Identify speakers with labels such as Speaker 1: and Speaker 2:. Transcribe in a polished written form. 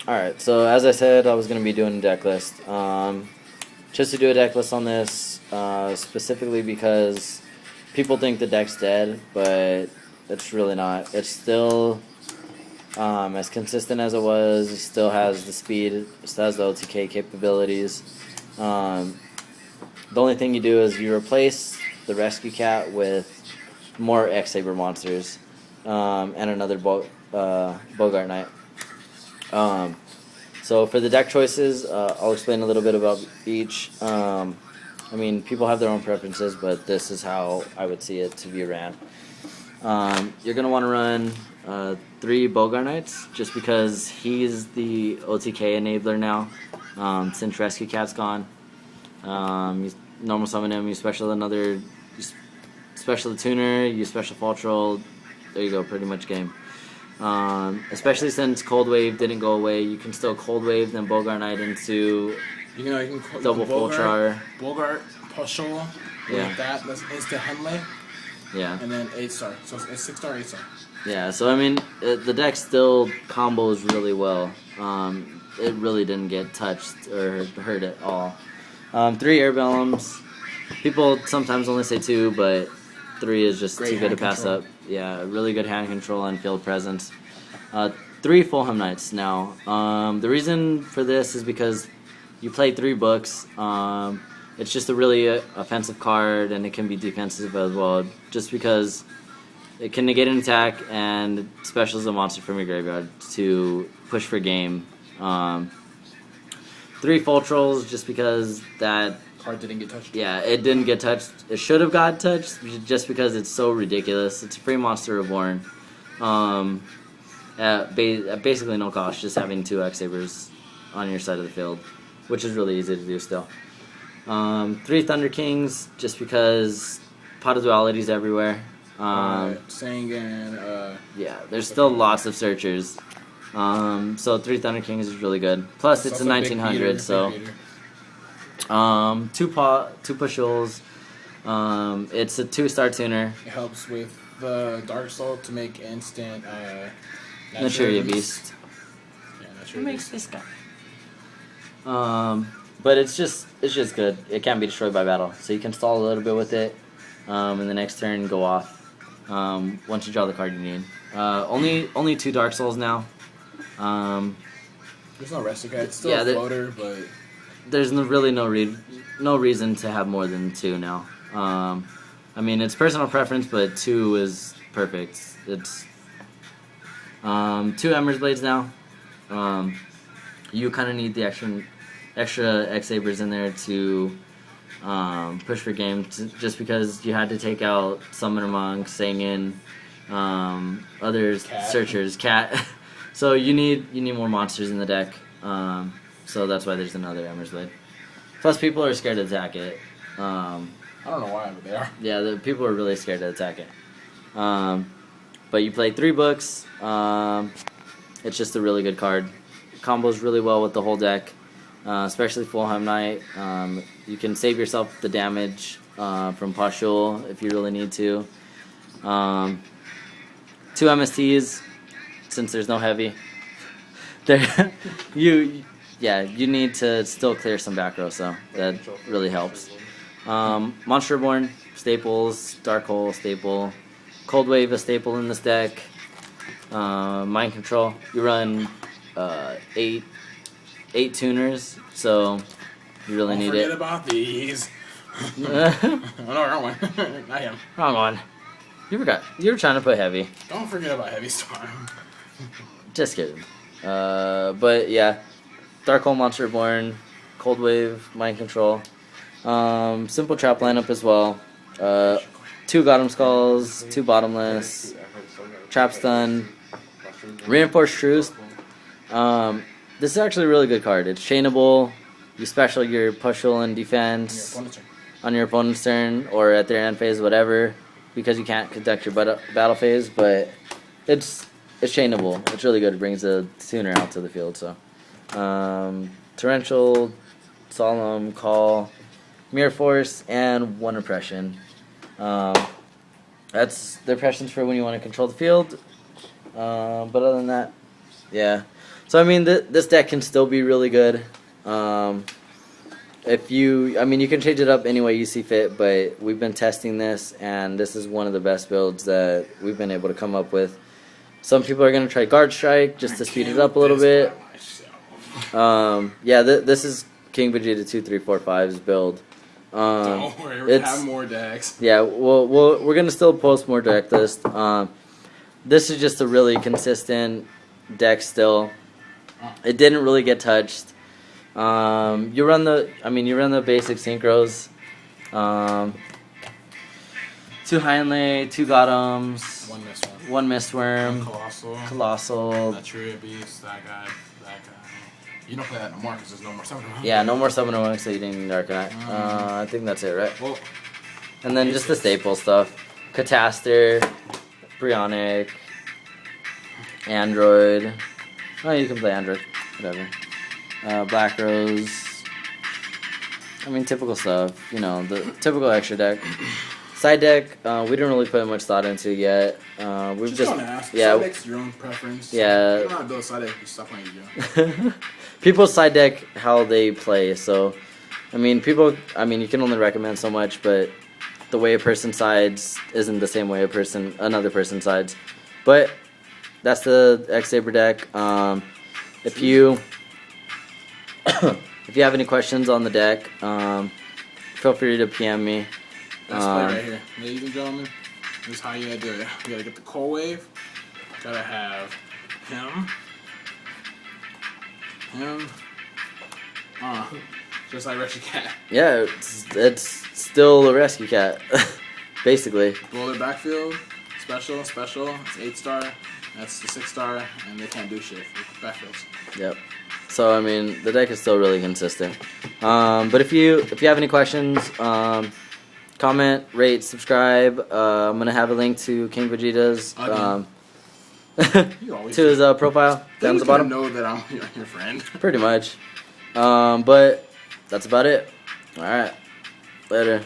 Speaker 1: Alright, so as I said, I was going to be doing a deck list. Just to do a deck list on this, specifically because people think the deck's dead, but it's really not. It's still as consistent as it was. It still has the speed, it still has the OTK capabilities. The only thing you do is you replace the Rescue Cat with more X Saber monsters and another Bogart Knight. So for the deck choices, I'll explain a little bit about each. I mean, people have their own preferences, but this is how I would see it to be ran. You're going to want to run 3 Bogart Knights, just because he's the OTK enabler now, since Rescue Cat's gone. You normal summon him, you special the tuner, you special fall troll, there you go, pretty much game. Especially since Cold Wave didn't go away, you can still Cold Wave then Bogart Knight into
Speaker 2: you can
Speaker 1: double full char.
Speaker 2: Bogart, Pashol,
Speaker 1: yeah.
Speaker 2: That's instant Henley.
Speaker 1: Yeah.
Speaker 2: And then 8-star. So it's 6-star, 8-star.
Speaker 1: Yeah, so I mean, the deck still combos really well. It really didn't get touched or hurt at all. 3 air emblems. People sometimes only say 2, but 3 is just
Speaker 2: Great
Speaker 1: too good to pass
Speaker 2: control.
Speaker 1: up. Yeah, really good hand control and field presence. 3 Fulham Knights now. The reason for this is because you play 3 books. It's just a really offensive card, and it can be defensive as well, just because it can negate an attack and specials a monster from your graveyard to push for game. 3 full trolls, just because that
Speaker 2: Card didn't get touched.
Speaker 1: Yeah, it didn't get touched. It should have got touched, just because it's so ridiculous. It's a free monster reborn. At basically no cost, just having 2 X Sabers on your side of the field, which is really easy to do still. 3 Thunder Kings, just because pot of dualities everywhere.
Speaker 2: Sangan,
Speaker 1: yeah, there's still lots of searchers. So 3 Thunder Kings is really good. Plus, it's a 1900, so 2 Pushuls. It's a 2-star tuner.
Speaker 2: It helps with the Dark Soul to make instant
Speaker 1: Naturia Beast.
Speaker 2: Yeah,
Speaker 1: Who makes this guy? But it's just good. It can't be destroyed by battle, so you can stall a little bit with it. And the next turn go off. Once you draw the card you need. Only 2 Dark Souls now.
Speaker 2: There's no Rescue Cat. It's still
Speaker 1: Yeah,
Speaker 2: a floater, but
Speaker 1: there's really no reason to have more than 2 now. I mean, it's personal preference, but 2 is perfect. It's 2 Ember's Blades now. You kind of need the extra X Sabers in there to push for game, just because you had to take out Summoner Monk, Sangan, other searchers, Cat. So you need more monsters in the deck. So that's why there's another Ember's Blade. Plus, people are scared to attack it.
Speaker 2: I don't know why, but they are.
Speaker 1: Yeah, the people are really scared to attack it. But you play 3 books. It's just a really good card. It combos really well with the whole deck, especially Fulham Knight. You can save yourself the damage from Pashul if you really need to. 2 MSTs, since there's no heavy. you need to still clear some back row, so that really helps. Monster Reborn, staples, Dark Hole, staple, Cold Wave, a staple in this deck. Mind Control, you run 8 tuners, so you really need it.
Speaker 2: Forget about these. Oh, no, wrong one. Not him.
Speaker 1: Wrong one. You forgot. You were trying to put heavy.
Speaker 2: Don't forget about Heavy Storm.
Speaker 1: Just kidding. But yeah, Dark Hole, Monster Reborn, Cold Wave, Mind Control. Simple trap lineup as well. 2 Gotham Skulls, 2 Bottomless, Trap Stun, Reinforced Truce. This is actually a really good card. It's chainable. You special your Pushul and defense on your opponent's turn or at their end phase, whatever, because you can't conduct your battle phase. But it's chainable. It's really good. It brings a tuner out to the field. So Torrential, Solemn, Call, Mirror Force, and 1 Oppression. That's the oppressions for when you want to control the field. But other than that, Yeah. So I mean, this deck can still be really good. If you, I mean, you can change it up any way you see fit, but we've been testing this, and this is one of the best builds that we've been able to come up with. Some people are gonna try Guard Strike just to speed it up a little bit. Yeah, this is King Vegeta 2345's build.
Speaker 2: Don't worry, we're gonna have more decks.
Speaker 1: Yeah, we're gonna still post more deck list. This is just a really consistent deck still. It didn't really get touched. You run the basic synchros. 2 Heinley, 2 Gotems, 1 Mistworm, Colossal.
Speaker 2: That Tree Beast, that guy. You don't play that no more because there's no more Summoner Monk.
Speaker 1: Yeah, no more Summoner Monk, so you didn't need Arcanine. I think that's it, right?
Speaker 2: Well,
Speaker 1: and then just the staple stuff. Cataster, Brionic, Android. Oh, you can play Android. Whatever. Black Rose. I mean, typical stuff. You know, the typical extra deck. Side deck, we didn't really put much thought into yet. We've just
Speaker 2: don't ask.
Speaker 1: Yeah.
Speaker 2: Side deck's your own preference.
Speaker 1: Yeah.
Speaker 2: You don't have to build a side deck. You stop playing you.
Speaker 1: People side deck how they play. So, I mean, you can only recommend so much, but the way a person sides isn't the same way another person sides. But that's the X Saber deck. If you if you have any questions on the deck, feel free to PM me.
Speaker 2: Let's play right here. Ladies and gentlemen, this is how you gotta do it. You gotta get the Cold Wave. Gotta have him. Just like Rescue Cat.
Speaker 1: Yeah, it's still a rescue cat, basically.
Speaker 2: Boulder Backfield, special. It's 8-star. That's the 6-star, and they can't do shit for backfields.
Speaker 1: Yep. So I mean, the deck is still really consistent. But if you have any questions, comment, rate, subscribe. I'm gonna have a link to King Vegeta's to his profile down at the bottom.
Speaker 2: Know that I'm your friend.
Speaker 1: Pretty much. But that's about it. All right. Later.